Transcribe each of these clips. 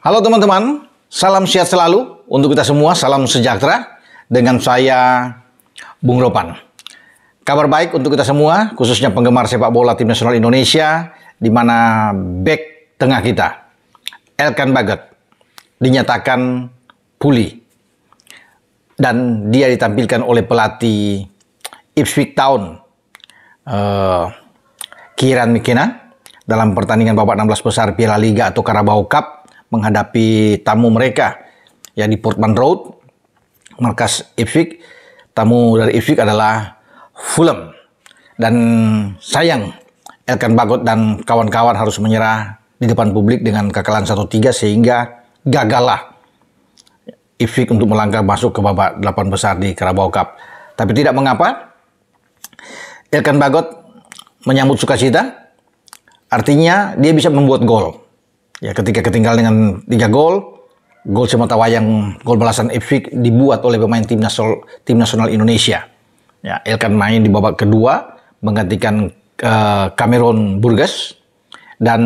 Halo teman-teman, salam sehat selalu untuk kita semua, salam sejahtera dengan saya Bung Ropan. Kabar baik untuk kita semua, khususnya penggemar sepak bola tim nasional Indonesia, di mana bek tengah kita, Elkan Bagot, dinyatakan pulih. Dan dia ditampilkan oleh pelatih Ipswich Town, Kieran McKenna, dalam pertandingan babak 16 besar Piala Liga atau Carabao Cup menghadapi tamu mereka ya di Portman Road, markas Ipswich. Tamu dari Ipswich adalah Fulham. Dan sayang Elkan Bagot dan kawan-kawan harus menyerah di depan publik dengan kekalahan 1-3 sehingga gagallah Ipswich untuk melangkah masuk ke babak 8 besar di Carabao Cup. Tapi tidak mengapa, Elkan Bagot menyambut sukacita. Artinya dia bisa membuat gol. Ya, ketika ketinggalan dengan 3 gol sematawayang, gol balasan Ipswich dibuat oleh pemain tim nasional Indonesia. Ya, Elkan main di babak kedua menggantikan Cameron Burgess dan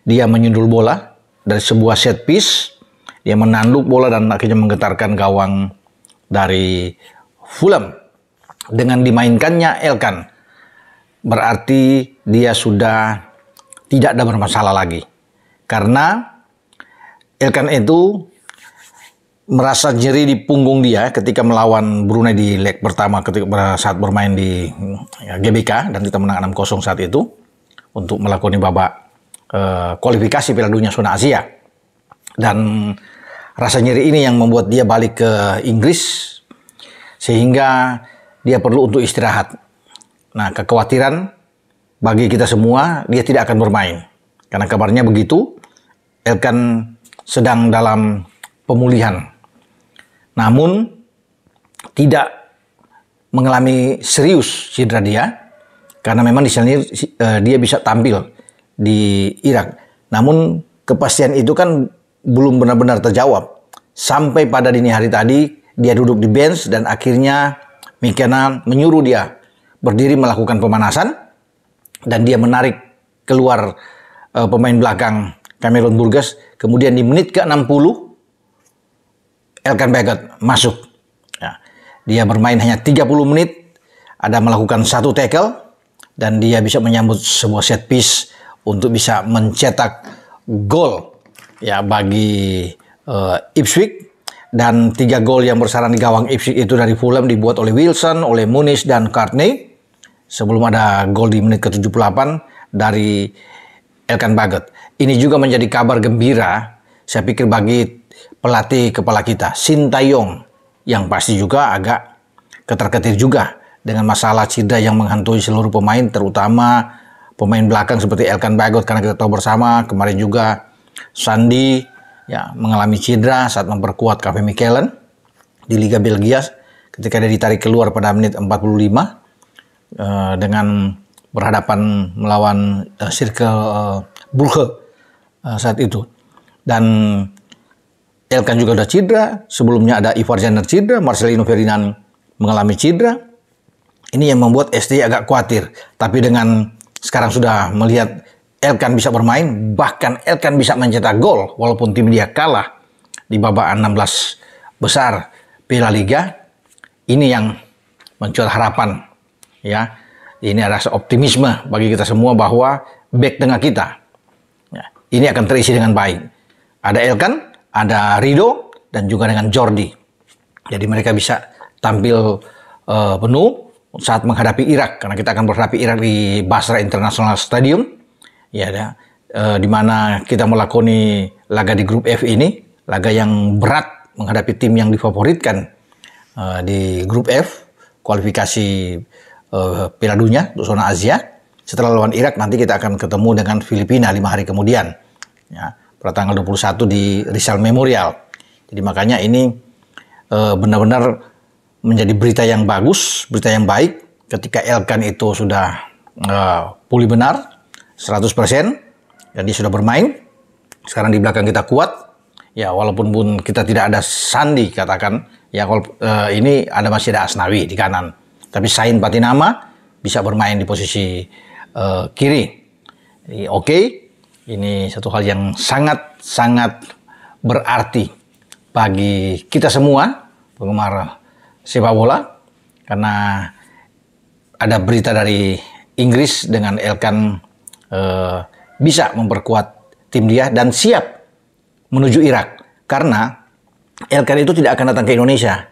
dia menyundul bola dari sebuah set piece. Dia menanduk bola dan akhirnya menggetarkan gawang dari Fulham. Dengan dimainkannya Elkan, berarti dia sudah tidak ada bermasalah lagi. Karena Elkan itu merasa nyeri di punggung dia ketika melawan Brunei di leg pertama saat bermain di GBK dan kita menang 6-0 saat itu untuk melakoni babak kualifikasi Piala Dunia zona Asia. Dan rasa nyeri ini yang membuat dia balik ke Inggris sehingga dia perlu untuk istirahat. Nah, kekhawatiran bagi kita semua dia tidak akan bermain. Karena kabarnya begitu, Elkan sedang dalam pemulihan. Namun, tidak mengalami serius cedera dia, karena memang di sini dia bisa tampil di Irak. Namun, kepastian itu kan belum benar-benar terjawab. Sampai pada dini hari tadi, dia duduk di bench dan akhirnya McKenna menyuruh dia berdiri melakukan pemanasan dan dia menarik keluar pemain belakang Cameron Burgess. Kemudian di menit ke-60 Elkan Bagot masuk. Ya, dia bermain hanya 30 menit, ada melakukan 1 tackle dan dia bisa menyambut sebuah set piece untuk bisa mencetak gol ya bagi Ipswich. Dan 3 gol yang bersarang di gawang Ipswich itu dari Fulham dibuat oleh Wilson, oleh Muniz dan Courtney. Sebelum ada gol di menit ke-78 dari Elkan Bagot. Ini juga menjadi kabar gembira, saya pikir bagi pelatih kepala kita, Sintayong, yang pasti juga agak ketar-ketir juga dengan masalah cedera yang menghantui seluruh pemain, terutama pemain belakang seperti Elkan Bagot, karena kita tahu bersama kemarin juga Sandy ya mengalami cedera saat memperkuat KV Mechelen di Liga Belgia ketika dia ditarik keluar pada menit 45 dengan berhadapan melawan Circle Brugge saat itu. Dan Elkan juga sudah cedera, sebelumnya ada Ivar Jenner cedera, Marcelino Ferdinand mengalami cedera. Ini yang membuat STY agak khawatir. Tapi dengan sekarang sudah melihat Elkan bisa bermain, bahkan Elkan bisa mencetak gol walaupun tim dia kalah di babak 16 besar Piala Liga. Ini yang muncul harapan ya. Ini rasa optimisme bagi kita semua bahwa bek tengah kita ya, ini akan terisi dengan baik. Ada Elkan, ada Rido dan juga dengan Jordi. Jadi mereka bisa tampil penuh saat menghadapi Irak, karena kita akan berhadapi Irak di Basra International Stadium. Ya, di mana kita melakoni laga di grup F ini, laga yang berat menghadapi tim yang difavoritkan di grup F, kualifikasi Piala Dunia untuk zona Asia. Setelah lawan Irak nanti kita akan ketemu dengan Filipina 5 hari kemudian. Ya, pada tanggal 21 di Rizal Memorial. Jadi makanya ini benar-benar menjadi berita yang bagus, berita yang baik ketika Elkan itu sudah pulih benar 100% dan dia sudah bermain. Sekarang di belakang kita kuat. Ya, walaupun pun kita tidak ada Sandi katakan, ya ini masih ada Asnawi di kanan. Tapi Sain Patinama bisa bermain di posisi kiri. Jadi, oke. Ini satu hal yang sangat-sangat berarti bagi kita semua penggemar sepak bola, karena ada berita dari Inggris dengan Elkan bisa memperkuat tim dia dan siap menuju Irak, karena Elkan itu tidak akan datang ke Indonesia.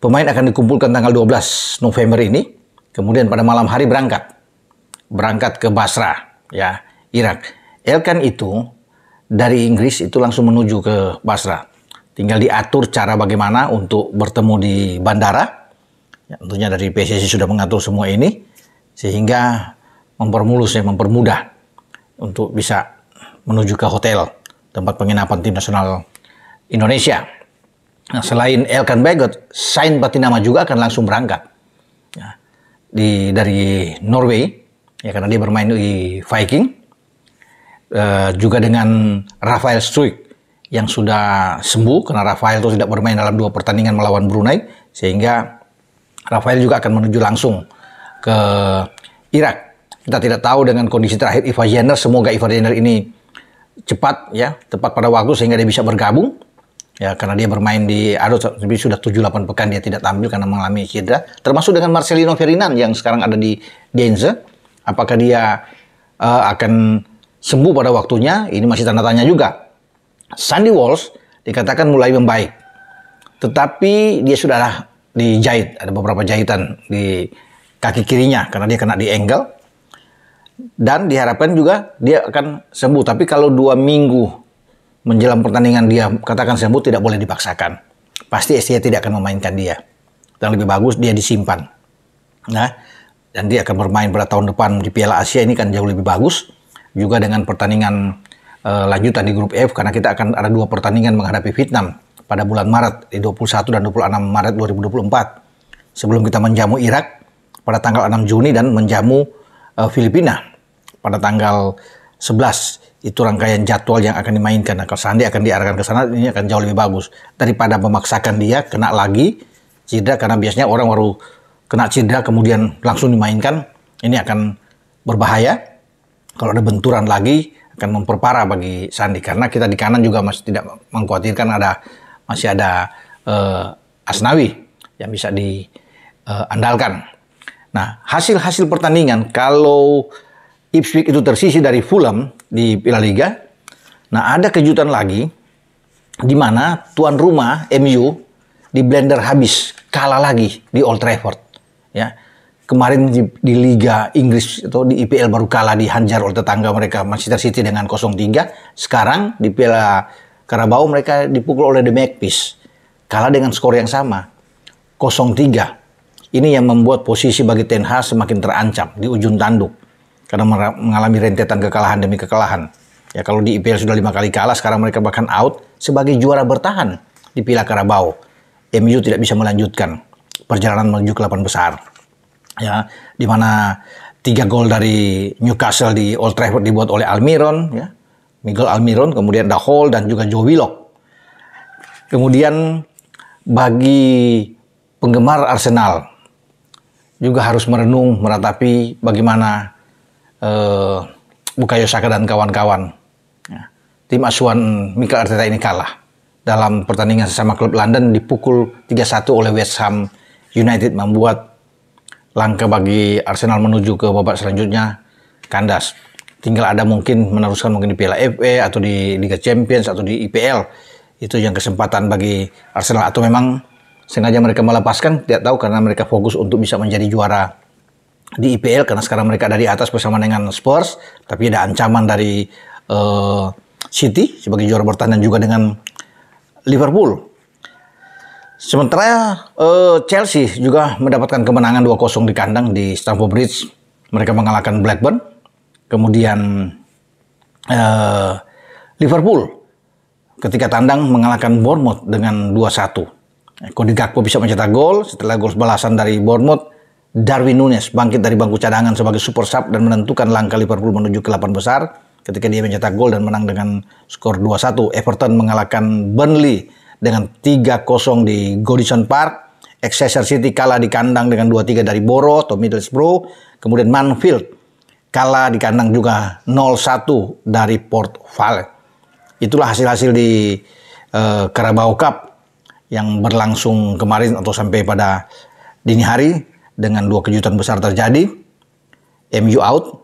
Pemain akan dikumpulkan tanggal 12 November ini, kemudian pada malam hari berangkat ke Basra, ya, Irak. Elkan itu dari Inggris itu langsung menuju ke Basra. Tinggal diatur cara bagaimana untuk bertemu di bandara. Ya, tentunya dari PSSI sudah mengatur semua ini, sehingga mempermudah untuk bisa menuju ke hotel tempat penginapan tim nasional Indonesia. Nah, selain Elkan Bagot, Sain Patinama juga akan langsung berangkat, ya, dari Norway, ya, karena dia bermain di Viking. Juga dengan Rafael Struijk yang sudah sembuh, karena Rafael itu tidak bermain dalam 2 pertandingan melawan Brunei, sehingga Rafael juga akan menuju langsung ke Irak. Kita tidak tahu dengan kondisi terakhir Ivar Jenner, semoga Ivar Jenner ini cepat, ya, tepat pada waktu sehingga dia bisa bergabung, ya, karena dia bermain di tapi sudah 7-8 pekan dia tidak tampil karena mengalami cedera. Termasuk dengan Marcelino Ferdinand yang sekarang ada di Denze, apakah dia akan sembuh pada waktunya, ini masih tanda tanya juga. Sandy Walsh dikatakan mulai membaik, tetapi dia sudah dijahit, ada beberapa jahitan di kaki kirinya karena dia kena di ankle, dan diharapkan juga dia akan sembuh. Tapi kalau 2 minggu menjelang pertandingan dia katakan sembuh, tidak boleh dipaksakan. Pasti STI tidak akan memainkan dia, dan lebih bagus dia disimpan. Nah, dan dia akan bermain pada tahun depan di Piala Asia, ini kan jauh lebih bagus. Juga dengan pertandingan lanjutan di grup F, karena kita akan ada 2 pertandingan menghadapi Vietnam pada bulan Maret, di 21 dan 26 Maret 2024. Sebelum kita menjamu Irak pada tanggal 6 Juni dan menjamu Filipina pada tanggal 11. Itu rangkaian jadwal yang akan dimainkan. Nah, kalau Sandi akan diarahkan ke sana, ini akan jauh lebih bagus daripada memaksakan dia kena lagi cedera, karena biasanya orang baru kena cedera kemudian langsung dimainkan. Ini akan berbahaya. Kalau ada benturan lagi akan memperparah bagi Sandi, karena kita di kanan juga masih tidak mengkhawatirkan masih ada Asnawi yang bisa diandalkan. Nah, hasil pertandingan kalau Ipswich itu tersisih dari Fulham di Piala Liga, nah ada kejutan lagi di mana tuan rumah MU di blender habis, kalah lagi di Old Trafford, ya. Kemarin di Liga Inggris atau di IPL baru kalah, dihajar oleh tetangga mereka Manchester City dengan 0-3. Sekarang di Piala Carabao mereka dipukul oleh The Magpies, kalah dengan skor yang sama, 0-3. Ini yang membuat posisi bagi Ten Hag semakin terancam di ujung tanduk, karena mengalami rentetan kekalahan demi kekalahan. Ya, kalau di IPL sudah 5 kali kalah, sekarang mereka bahkan out sebagai juara bertahan di Piala Carabao. MU tidak bisa melanjutkan perjalanan menuju ke 8 besar. Ya, di mana 3 gol dari Newcastle di Old Trafford dibuat oleh Almiron, ya, Miguel Almiron, kemudian The Hall dan juga Joe Willock. Kemudian bagi penggemar Arsenal juga harus merenung meratapi bagaimana Bukayo Saka dan kawan-kawan, ya, tim asuhan Mikel Arteta ini kalah dalam pertandingan sesama klub London, dipukul 3-1 oleh West Ham United, membuat langkah bagi Arsenal menuju ke babak selanjutnya kandas. Tinggal ada mungkin meneruskan mungkin di Piala FA atau di Liga Champions atau di IPL. Itu yang kesempatan bagi Arsenal, atau memang sengaja mereka melepaskan, tidak tahu, karena mereka fokus untuk bisa menjadi juara di IPL, karena sekarang mereka ada di atas bersama dengan Spurs, tapi ada ancaman dari City sebagai juara bertahan dan juga dengan Liverpool. Sementara Chelsea juga mendapatkan kemenangan 2-0 di kandang di Stamford Bridge. Mereka mengalahkan Blackburn. Kemudian Liverpool ketika tandang mengalahkan Bournemouth dengan 2-1. Cody Gakpo bisa mencetak gol. Setelah gol balasan dari Bournemouth, Darwin Núñez bangkit dari bangku cadangan sebagai super sub dan menentukan langkah Liverpool menuju ke 8 besar ketika dia mencetak gol dan menang dengan skor 2-1. Everton mengalahkan Burnley dengan 3-0 di Goodison Park. Exeter City kalah di kandang dengan 2-3 dari Borough atau Middlesbrough. Kemudian Mansfield kalah di kandang juga 0-1 dari Port Vale. Itulah hasil-hasil di Carabao Cup yang berlangsung kemarin atau sampai pada dini hari dengan 2 kejutan besar terjadi. MU out,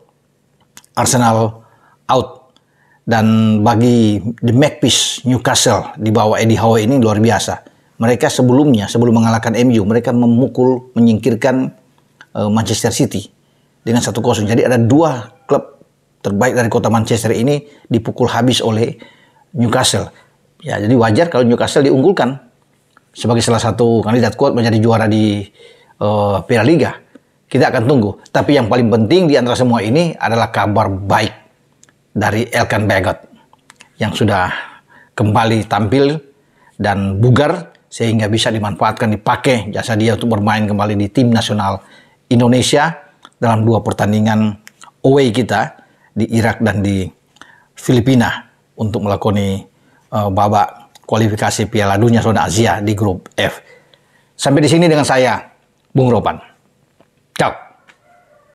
Arsenal out. Dan bagi The Magpies Newcastle di bawah Eddie Howe ini luar biasa. Mereka sebelum mengalahkan MU, mereka menyingkirkan Manchester City dengan 1-0. Jadi ada 2 klub terbaik dari kota Manchester ini dipukul habis oleh Newcastle. Ya, jadi wajar kalau Newcastle diunggulkan sebagai salah satu kandidat kuat menjadi juara di Piala Liga. Kita akan tunggu. Tapi yang paling penting di antara semua ini adalah kabar baik dari Elkan Bagot yang sudah kembali tampil dan bugar sehingga bisa dimanfaatkan, dipakai jasa dia untuk bermain kembali di tim nasional Indonesia dalam 2 pertandingan away kita di Irak dan di Filipina untuk melakoni babak kualifikasi Piala Dunia Zona Asia di grup F. Sampai di sini dengan saya, Bung Ropan. Ciao.